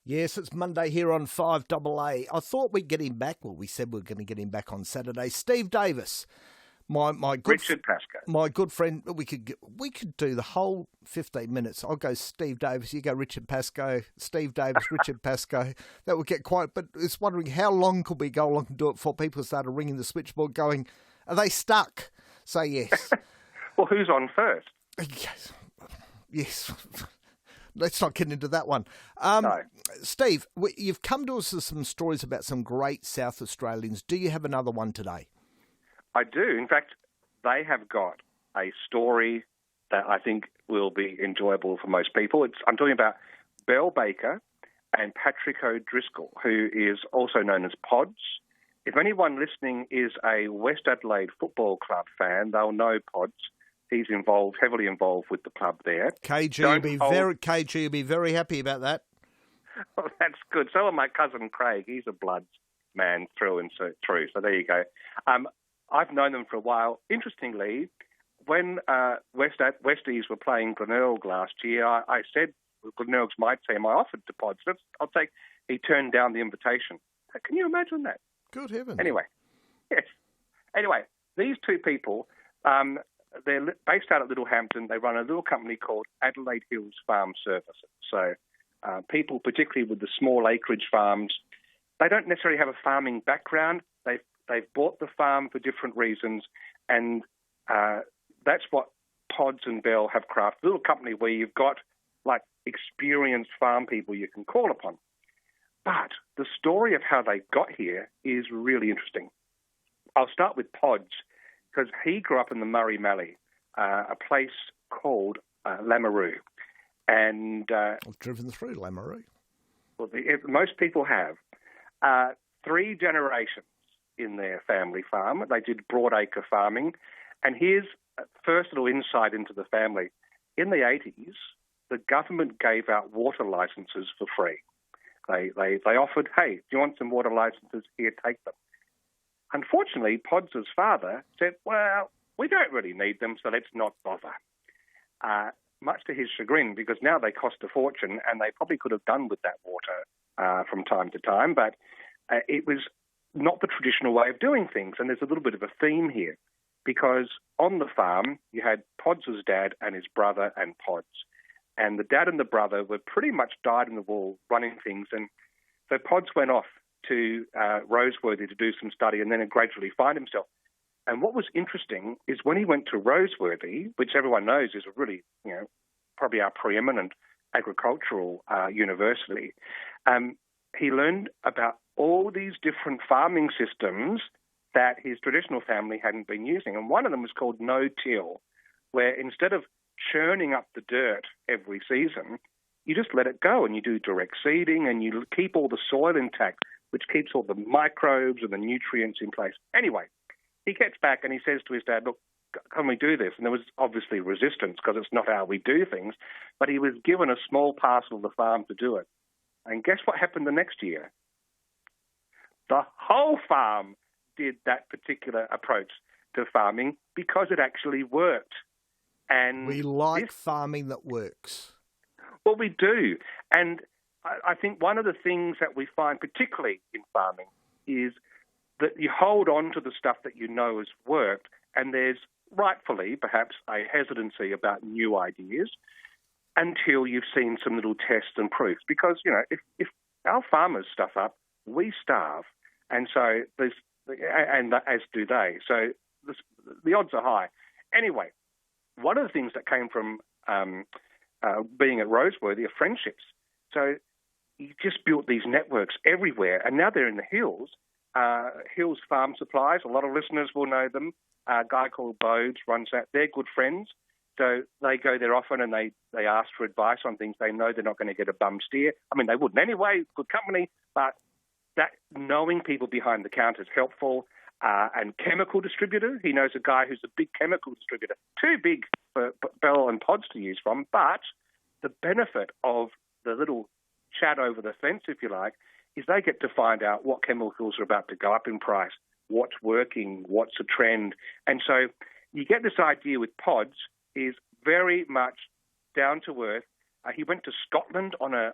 Yes, it's Monday here on 5AA. I thought we'd get him back. Well, we said we were going to get him back on Saturday. Steve Davis, my good Richard Pascoe. my good friend. We could do the whole 15 minutes. I'll go Steve Davis. You go Richard Pascoe. Steve Davis, Richard Pascoe. That would get quite. But it's wondering how long could we go along and do it before people started ringing the switchboard, going, "Are they stuck?" Say yes. Well, who's on first? Yes. Let's not get into that one. No. Steve, you've come to us with some stories about some great South Australians. Do you have another one today? I do. In fact, they have got a story that I think will be enjoyable for most people. I'm talking about Belle Baker and Patrick O'Driscoll, who is also known as Pods. If anyone listening is a West Adelaide Football Club fan, they'll know Pods. He's heavily involved with the club there. KG will be very happy about that. Well, that's good. So are my cousin Craig. He's a Bloods man through and through. So there you go. I've known them for a while. Interestingly, when Westies were playing Glenelg last year, I said Glenelg's my team. I offered to Pods. He turned down the invitation. Can you imagine that? Good heavens. Anyway, yes. Anyway, these two people. They're based out at Littlehampton. They run a little company called Adelaide Hills Farm Services. So people, particularly with the small acreage farms, they don't necessarily have a farming background. They've bought the farm for different reasons, and that's what Pods and Bell have crafted. A little company where you've got like experienced farm people you can call upon. But the story of how they got here is really interesting. I'll start with Pods, because he grew up in the Murray Mallee, a place called Lameroo. And I've driven through Lameroo. Well, most people have. 3 generations in their family farm. They did broadacre farming. And here's first little insight into the family. In the 80s, the government gave out water licences for free. They offered, hey, do you want some water licences? Here, take them. Unfortunately, Pods' father said, well, we don't really need them, so let's not bother. Much to his chagrin, because now they cost a fortune, and they probably could have done with that water from time to time, but it was not the traditional way of doing things. And there's a little bit of a theme here, because on the farm, you had Pods' dad and his brother and Pods. And the dad and the brother were pretty much dyed-in-the-wool running things, and so Pods went off to Roseworthy to do some study and then gradually find himself. And what was interesting is when he went to Roseworthy, which everyone knows is a really, probably our preeminent agricultural university, he learned about all these different farming systems that his traditional family hadn't been using. And one of them was called no-till, where instead of churning up the dirt every season, you just let it go and you do direct seeding and you keep all the soil intact, which keeps all the microbes and the nutrients in place. Anyway, he gets back and he says to his dad, look, can we do this? And there was obviously resistance because it's not how we do things, but he was given a small parcel of the farm to do it. And guess what happened the next year? The whole farm did that particular approach to farming because it actually worked. And we like farming that works. Well, we do. And I think one of the things that we find, particularly in farming, is that you hold on to the stuff that you know has worked, and there's rightfully perhaps a hesitancy about new ideas until you've seen some little tests and proofs. Because, if our farmers stuff up, we starve. And so as do they. So the odds are high. Anyway, one of the things that came from being at Roseworthy are friendships. So you just built these networks everywhere, and now they're in the Hills. Hills Farm Supplies, a lot of listeners will know them. A guy called Bodes runs that. They're good friends, so they go there often and they ask for advice on things they know they're not going to get a bum steer. I mean, they wouldn't anyway, good company, but that knowing people behind the counter is helpful. And chemical distributor, he knows a guy who's a big chemical distributor, too big for Bell and Pods to use from, but the benefit of the little chat over the fence, if you like, is they get to find out what chemicals are about to go up in price, what's working, what's a trend. And so you get this idea with Pods is very much down to earth, He went to Scotland on a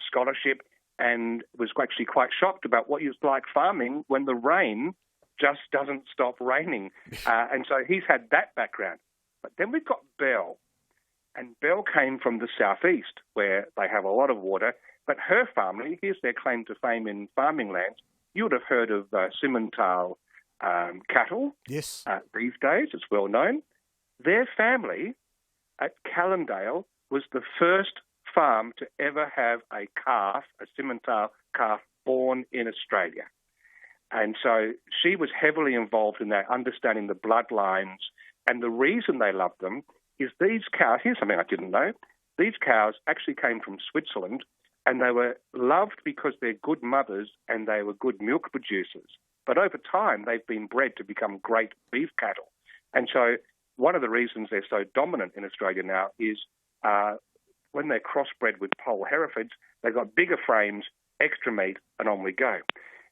scholarship and was actually quite shocked about what it was like farming when the rain just doesn't stop raining. And so he's had that background. But then we've got Belle. And Belle came from the southeast, where they have a lot of water. But her family, here's their claim to fame in farming lands. You would have heard of Simmental cattle. Yes. These days, it's well known. Their family at Callendale was the first farm to ever have a calf, a Simmental calf, born in Australia. And so she was heavily involved in that, understanding the bloodlines. And the reason they loved them is these cows, here's something I didn't know, these cows actually came from Switzerland, and they were loved because they're good mothers and they were good milk producers. But over time, they've been bred to become great beef cattle. And so one of the reasons they're so dominant in Australia now is when they're crossbred with Pole Herefords, they've got bigger frames, extra meat, and on we go.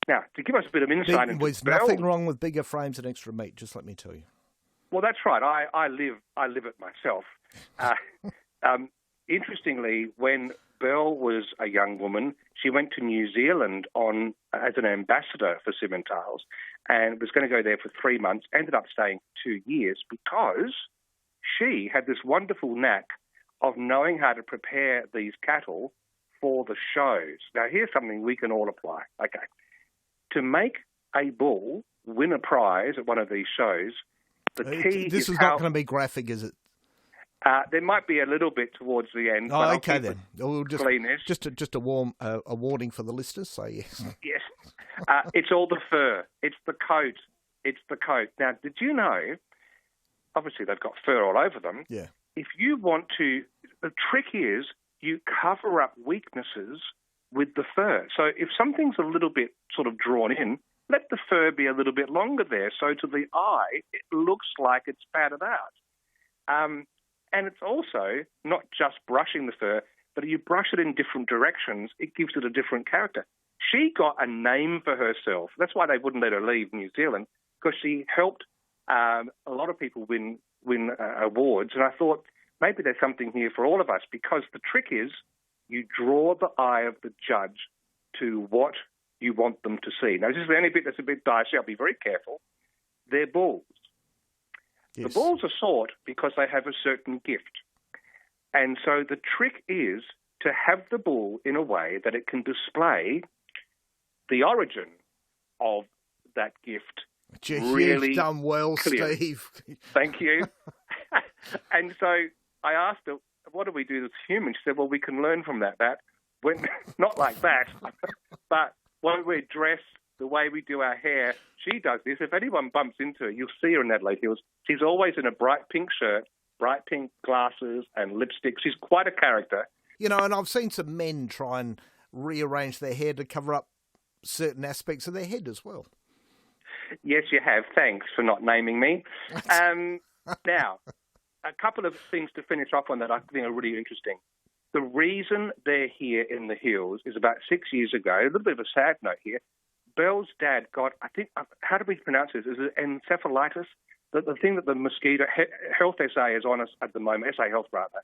Now, to give us a bit of insight into There's nothing wrong with bigger frames and extra meat, just let me tell you. Well, that's right. I live it myself. Interestingly, when Belle was a young woman, she went to New Zealand as an ambassador for Simmentals and was going to go there for 3 months, ended up staying 2 years because she had this wonderful knack of knowing how to prepare these cattle for the shows. Now, here's something we can all apply. Okay. To make a bull win a prize at one of these shows, the key This is not going to be graphic, is it? There might be a little bit towards the end. Oh, okay then. We'll just a warning for the listeners. So yes. Yes. It's all the fur. It's the coat. It's the coat. Now, did you know? Obviously, they've got fur all over them. Yeah. If you want to, the trick is you cover up weaknesses with the fur. So if something's a little bit sort of drawn in, let the fur be a little bit longer there, so to the eye it looks like it's padded out. And it's also not just brushing the fur, but if you brush it in different directions, it gives it a different character. She got a name for herself. That's why they wouldn't let her leave New Zealand, because she helped a lot of people win awards. And I thought maybe there's something here for all of us, because the trick is you draw the eye of the judge to what you want them to see. Now, this is the only bit that's a bit dicey. I'll be very careful. They're bulls. Yes. The bulls are sought because they have a certain gift. And so the trick is to have the bull in a way that it can display the origin of that gift. Really you've done well, clear. Steve. Thank you. And so I asked her, what do we do as humans? She said, well, we can learn from that. When, not like that, but when we dress, the way we do our hair, she does this. If anyone bumps into her, you'll see her in Adelaide Hills. She's always in a bright pink shirt, bright pink glasses and lipstick. She's quite a character. You know, and I've seen some men try and rearrange their hair to cover up certain aspects of their head as well. Yes, you have. Thanks for not naming me. Now, a couple of things to finish off on that I think are really interesting. The reason they're here in the hills is about 6 years ago, a little bit of a sad note here, Belle's dad got, I think, how do we pronounce this? Is it encephalitis? The thing that the mosquito, Health SA is on us at the moment, SA Health rather,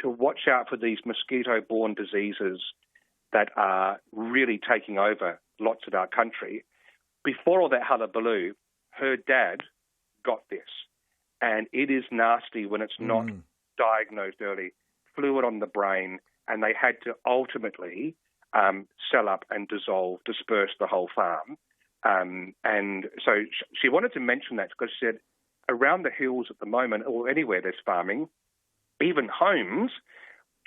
to watch out for these mosquito-borne diseases that are really taking over lots of our country. Before all that hullabaloo, her dad got this. And it is nasty when it's not diagnosed early. Fluid on the brain, and they had to ultimately sell up and disperse the whole farm. And so she wanted to mention that because she said around the hills at the moment, or anywhere there's farming, even homes,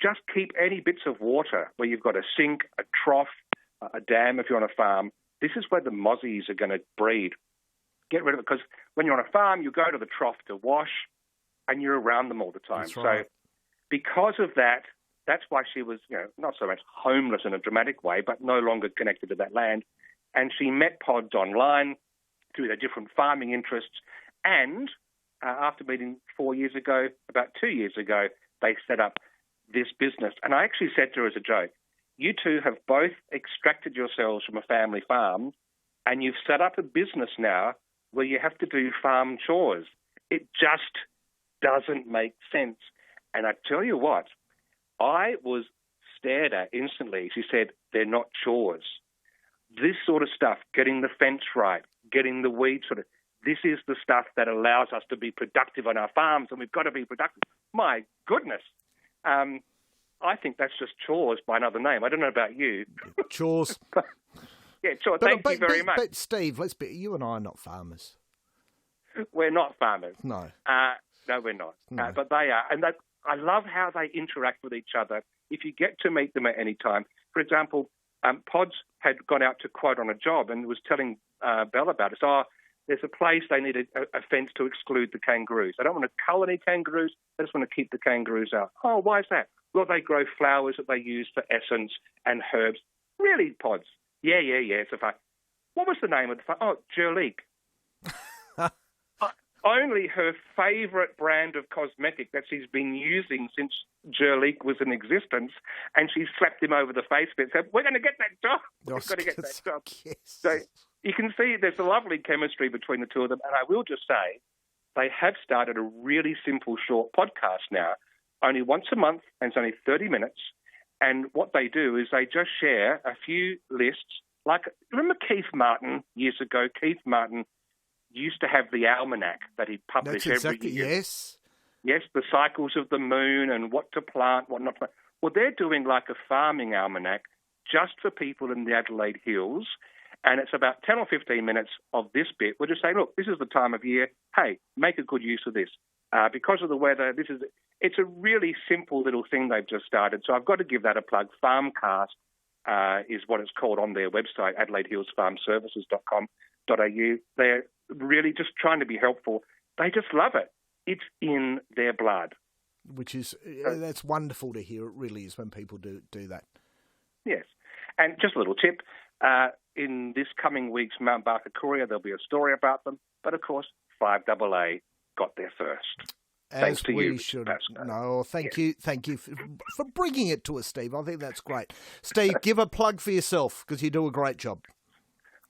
just keep any bits of water where you've got a sink, a trough, a dam if you're on a farm. This is where the mozzies are going to breed. Get rid of it, because when you're on a farm, you go to the trough to wash, and you're around them all the time. That's right. So because of that, that's why she was, not so much homeless in a dramatic way, but no longer connected to that land. And she met Pods online through their different farming interests. And after meeting 4 years ago, about 2 years ago, they set up this business. And I actually said to her as a joke, you two have both extracted yourselves from a family farm, and you've set up a business now where you have to do farm chores. It just doesn't make sense. And I tell you what, I was stared at instantly. She said, they're not chores. This sort of stuff, getting the fence right, getting the weeds sort of, this is the stuff that allows us to be productive on our farms, and we've got to be productive. My goodness. I think that's just chores by another name. I don't know about you. Chores. Yeah, chores. Thank you very much. But Steve, you and I are not farmers. We're not farmers. No. No, we're not. No. But they are. And I love how they interact with each other. If you get to meet them at any time. For example, Pods had gone out to quote on a job and was telling Belle about it. So there's a place they need a fence to exclude the kangaroos. They don't want to cull any kangaroos. They just want to keep the kangaroos out. Oh, why is that? Well, they grow flowers that they use for essence and herbs. Really, Pods? Yeah. So far. What was the name of the farm? Oh, Jerleek. Only her favourite brand of cosmetic that she's been using since Jerleek was in existence, and she slapped him over the face and said, we're going to get that job. We've got to get that job. Yes. So you can see there's a lovely chemistry between the two of them, and I will just say they have started a really simple short podcast now, only once a month, and it's only 30 minutes, and what they do is they just share a few lists. Like, remember Keith Martin years ago? Keith Martin used to have the almanac that he'd publish every year. Yes. Yes, the cycles of the moon and what to plant, what not to plant. Well, they're doing like a farming almanac just for people in the Adelaide Hills, and it's about 10 or 15 minutes of this bit. We're just saying, look, this is the time of year. Hey, make a good use of this. Because of the weather, it's a really simple little thing they've just started. So I've got to give that a plug. Farmcast is what it's called on their website, AdelaideHillsFarmServices.com.au. They're really just trying to be helpful. They just love it. It's in their blood. Which is, that's wonderful to hear. It really is when people do that. Yes. And just a little tip, in this coming week's Mount Barker Courier, there'll be a story about them. But of course, 5AA got there first. Thanks to you, should. Pascoe. No, thank you for bringing it to us, Steve. I think that's great. Steve, give a plug for yourself because you do a great job.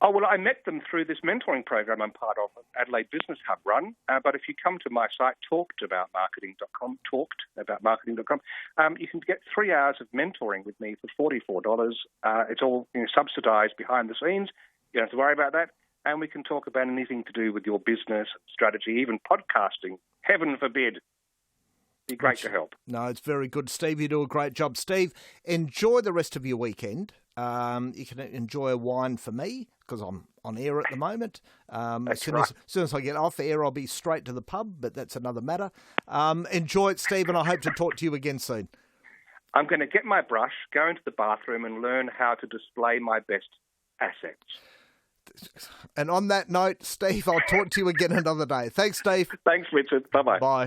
Oh, well, I met them through this mentoring program I'm part of, Adelaide Business Hub run. But if you come to my site, talkedaboutmarketing.com, you can get 3 hours of mentoring with me for $44. It's all subsidised behind the scenes. You don't have to worry about that. And we can talk about anything to do with your business strategy, even podcasting. Heaven forbid. Be great to help. No, it's very good, Steve. You do a great job. Steve, enjoy the rest of your weekend. You can enjoy a wine for me because I'm on air at the moment. As soon as I get off air, I'll be straight to the pub, but that's another matter. Enjoy it, Steve, and I hope to talk to you again soon. I'm going to get my brush, go into the bathroom and learn how to display my best assets. And on that note, Steve, I'll talk to you again another day. Thanks, Steve. Thanks, Richard. Bye-bye. Bye.